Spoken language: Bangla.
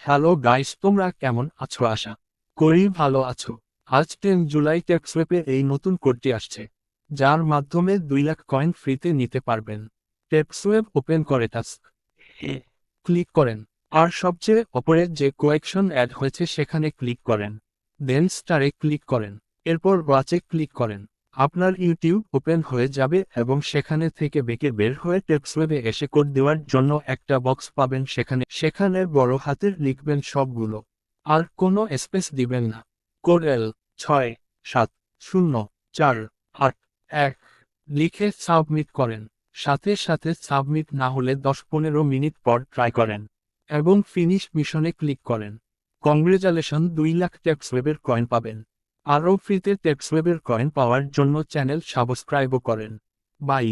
হ্যালো গাইস, তোমরা কেমন আছো? আশা করি ভালো আছো। আজ 10 জুলাই ট্যাক্সওয়েবে এই নতুন কোডটি আসছে, যার মাধ্যমে 2 লাখ কয়েন ফ্রিতে নিতে পারবেন। ট্যাক্সওয়েব ওপেন করে টাস্ক ক্লিক করেন, আর সবচেয়ে ওপরে যে কোয়েকশন অ্যাড হয়েছে সেখানে ক্লিক করেন। দেন স্টারে ক্লিক করেন, এরপর ওয়াচে ক্লিক করেন। আপনার ইউটিউব ওপেন হয়ে যাবে এবং সেখানে থেকে বেঁকে বের হয়ে ট্যাক্সওয়েবে এসে কোড দেওয়ার জন্য একটা বক্স পাবেন। সেখানে বড় হাতের লিখবেন সবগুলো, আর কোনো স্পেস দিবেন না। কোড L670481 লিখে সাবমিট করেন। সাথে সাথে সাবমিট না হলে 10-15 মিনিট পর ট্রাই করেন এবং ফিনিশ মিশনে ক্লিক করেন। কংগ্রেচুলেশন, 2 লাখ ট্যাক্সওয়েবের কয়েন পাবেন। আরও ফ্রিতে ট্যাক্সওয়েবের কয়েন পাওয়ার জন্য চ্যানেল সাবস্ক্রাইবও করেন। বাই।